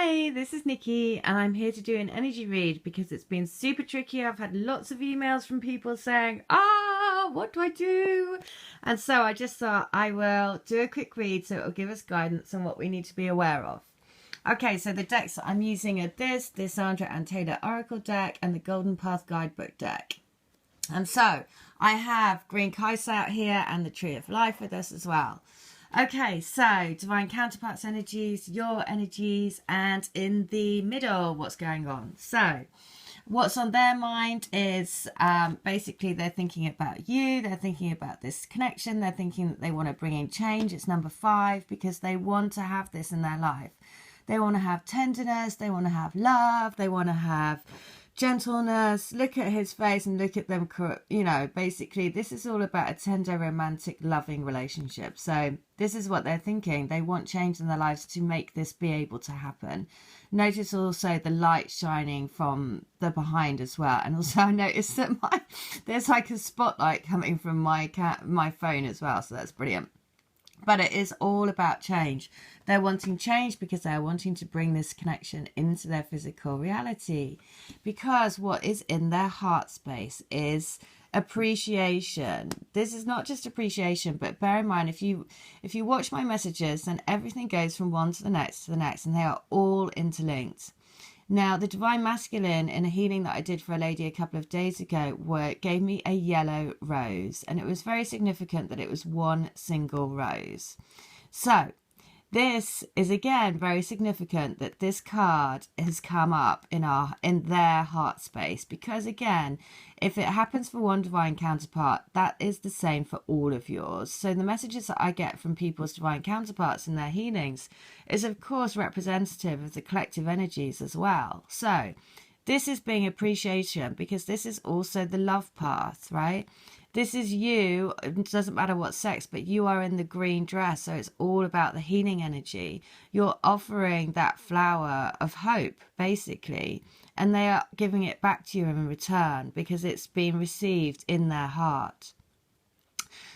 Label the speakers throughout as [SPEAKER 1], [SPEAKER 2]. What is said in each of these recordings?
[SPEAKER 1] Hey, this is Nikki, and I'm here to do an energy read because it's been super tricky. I've had lots of emails from people saying, what do I do? And so I just thought I will do a quick read so it'll give us guidance on what we need to be aware of. Okay, so the decks that I'm using are this Sandra and Taylor Oracle deck and the Golden Path Guidebook deck. And so I have Green Kaiser out here and the Tree of Life with us as well. Okay, so divine counterparts energies, your energies, and in the middle, what's going on? So what's on their mind is basically they're thinking about you, they're thinking about this connection, they're thinking that they want to bring in change. It's number 5 because they want to have this in their life. They want to have tenderness, they want to have love, they want to have gentleness. Look at his face and look at them, you know, basically this is all about a tender, romantic, loving relationship. So this is what they're thinking. They want change in their lives to make this be able to happen. Notice also the light shining from the behind as well. And also I noticed that there's like a spotlight coming from my phone as well. So that's brilliant. But it is all about change. They're wanting change because they're wanting to bring this connection into their physical reality. Because what is in their heart space is appreciation. This is not just appreciation, but bear in mind, if you watch my messages, then everything goes from one to the next, and they are all interlinked. Now, the Divine Masculine in a healing that I did for a lady a couple of days ago gave me a yellow rose. And it was very significant that it was one single rose. So this is again very significant that this card has come up in their heart space, because again, if it happens for one divine counterpart, that is the same for all of yours. So the messages that I get from people's divine counterparts in their healings is of course representative of the collective energies as well. So this is being appreciation, because this is also the love path, right? This is you. It doesn't matter what sex, but you are in the green dress. So it's all about the healing energy. You're offering that flower of hope, basically. And they are giving it back to you in return because it's been received in their heart.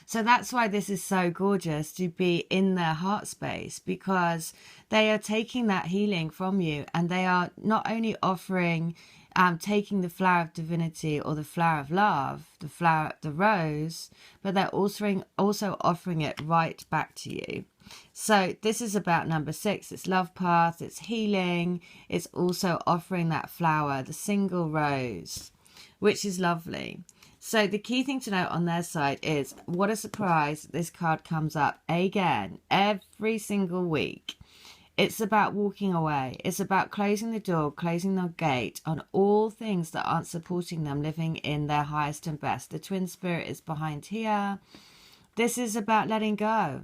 [SPEAKER 1] So that's why this is so gorgeous to be in their heart space, because they are taking that healing from you, and they are not only offering taking the flower of divinity or the flower of love, the rose, but they're also offering it right back to you. So this is about number 6. It's love path, it's healing, it's also offering that flower, the single rose, which is lovely. So the key thing to note on their side is, what a surprise, this card comes up again every single week. It's about walking away. It's about closing the door, closing the gate on all things that aren't supporting them living in their highest and best. The twin spirit is behind here. This is about letting go.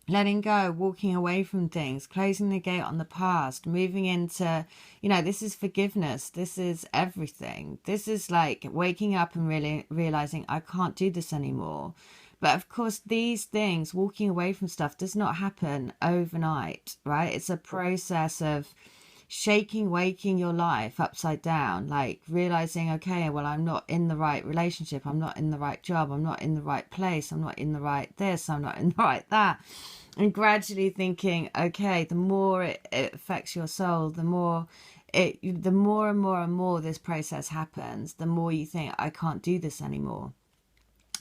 [SPEAKER 1] Letting go, walking away from things, closing the gate on the past, moving into, this is forgiveness. This is everything. This is like waking up and really realizing I can't do this anymore. But of course, these things, walking away from stuff, does not happen overnight, right? It's a process of waking your life upside down, like realizing, okay, well, I'm not in the right relationship. I'm not in the right job. I'm not in the right place. I'm not in the right this. I'm not in the right that. And gradually thinking, okay, the more it affects your soul, the more and more this process happens, the more you think, I can't do this anymore.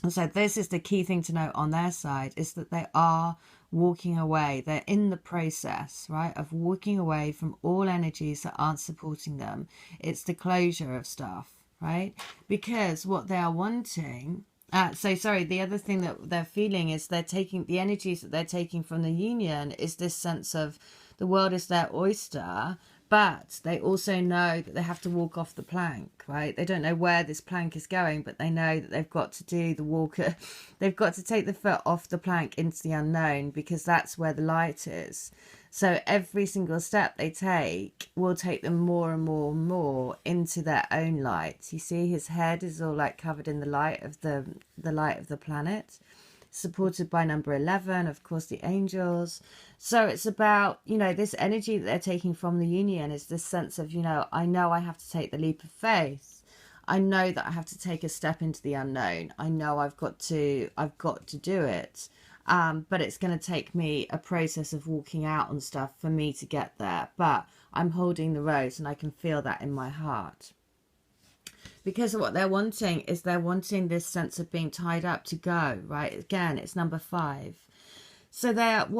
[SPEAKER 1] And so this is the key thing to note on their side, is that they are walking away. They're in the process, right, of walking away from all energies that aren't supporting them. It's the closure of stuff, right? Because what they are wanting... the other thing that they're feeling is they're taking the energies that they're taking from the union is this sense of the world is their oyster, but they also know that they have to walk off the plank, right? They don't know where this plank is going, but they know that they've got to do the walk. They've got to take the foot off the plank into the unknown, because that's where the light is. So every single step they take will take them more and more and more into their own light. You see, his head is all like covered in the light of the planet, supported by number 11, of course, the angels. So it's about, this energy that they're taking from the union is this sense of, I know I have to take the leap of faith. I know that I have to take a step into the unknown. I know I've got to do it. but it's going to take me a process of walking out on stuff for me to get there. But I'm holding the rose and I can feel that in my heart. Because what they're wanting is they're wanting this sense of being tied up to go, right? Again, it's number 5. So they have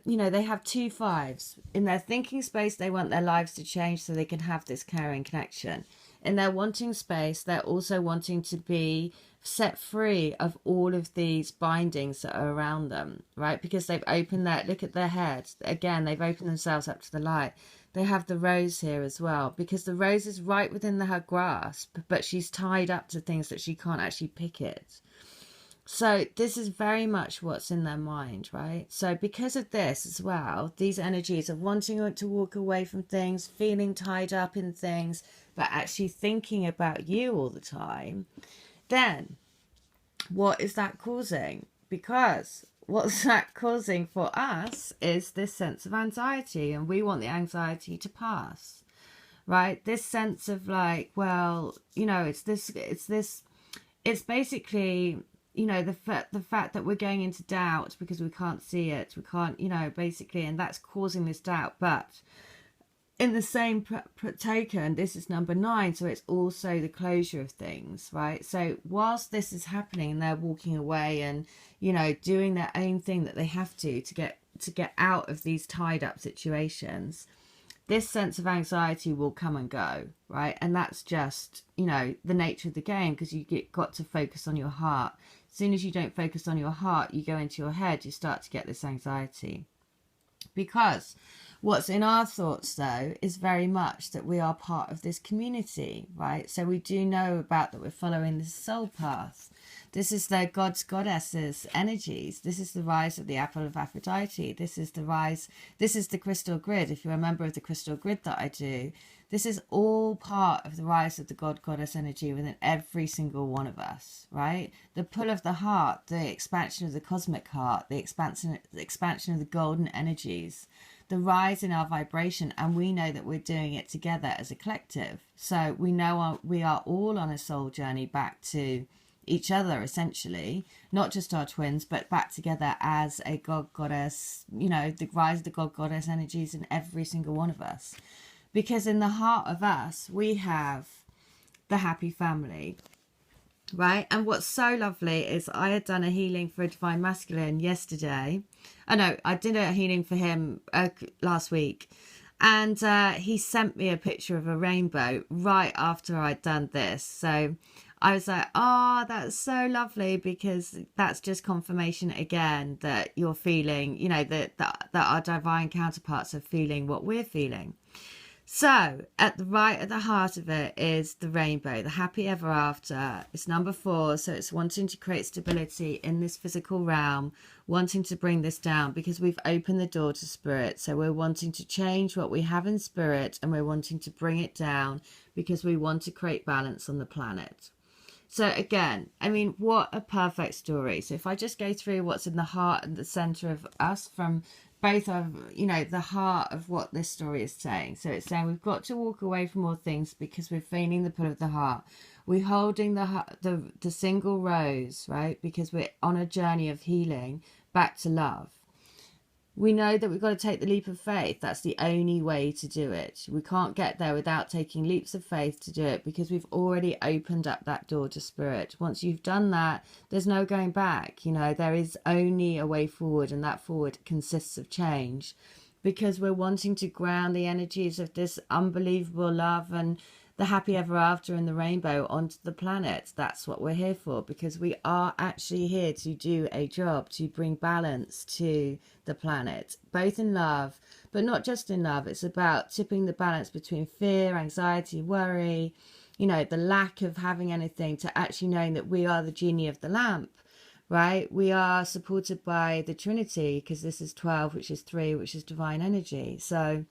[SPEAKER 1] 2 5s. In their thinking space, they want their lives to change so they can have this caring connection. In their wanting space, they're also wanting to be set free of all of these bindings that are around them, right? Because they've opened look at their head. Again, they've opened themselves up to the light. They have the rose here as well, because the rose is right within her grasp, but she's tied up to things that she can't actually pick it. So this is very much what's in their mind, right? So because of this as well, these energies of wanting to walk away from things, feeling tied up in things, but actually thinking about you all the time, then what is that causing? Because what's that causing for us is this sense of anxiety, and we want the anxiety to pass, right? This sense of like, well, it's basically, the fact that we're going into doubt because we can't see it, we can't, basically, and that's causing this doubt. But in the same token, this is number 9, so it's also the closure of things, right? So whilst this is happening and they're walking away and, doing their own thing that they have to get out of these tied up situations, this sense of anxiety will come and go, right? And that's just, the nature of the game, because got to focus on your heart. As soon as you don't focus on your heart, you go into your head, you start to get this anxiety. Because what's in our thoughts, though, is very much that we are part of this community, right? So we do know about that we're following this soul path. This is the gods, goddesses, energies. This is the rise of the apple of Aphrodite. This is the crystal grid. If you're a member of the crystal grid that I do, this is all part of the rise of the god, goddess energy within every single one of us, right? The pull of the heart, the expansion of the cosmic heart, the expansion of the golden energies, the rise in our vibration, and we know that we're doing it together as a collective. So we know we are all on a soul journey back to each other, essentially, not just our twins, but back together as a god, goddess, the rise of the god, goddess energies in every single one of us. Because in the heart of us, we have the happy family, right? And what's so lovely is I had done a healing for a divine masculine yesterday. I did a healing for him last week. And he sent me a picture of a rainbow right after I'd done this. So I was like, oh, that's so lovely, because that's just confirmation again that you're feeling, that our divine counterparts are feeling what we're feeling. So at the heart of it is the rainbow, the happy ever after. It's number 4. So it's wanting to create stability in this physical realm, wanting to bring this down because we've opened the door to spirit. So we're wanting to change what we have in spirit, and we're wanting to bring it down because we want to create balance on the planet. So again, what a perfect story. So if I just go through what's in the heart and the center of us from both of, the heart of what this story is saying. So it's saying we've got to walk away from all things because we're feeling the pull of the heart. We're holding the single rose, right? Because we're on a journey of healing back to love. We know that we've got to take the leap of faith. That's the only way to do it. We can't get there without taking leaps of faith to do it, because we've already opened up that door to spirit. Once you've done that, there's no going back. There is only a way forward, and that forward consists of change, because we're wanting to ground the energies of this unbelievable love and the happy ever after and the rainbow onto the planet. That's what we're here for, because we are actually here to do a job, to bring balance to the planet, both in love, but not just in love. It's about tipping the balance between fear, anxiety, worry, the lack of having anything, to actually knowing that we are the genie of the lamp, right? We are supported by the Trinity, because this is 12, which is 3, which is divine energy. So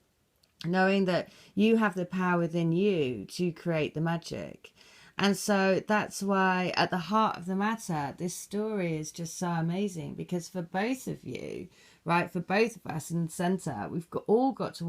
[SPEAKER 1] knowing that you have the power within you to create the magic. And so that's why at the heart of the matter, this story is just so amazing, because for both of you, right, for both of us in the center, all got to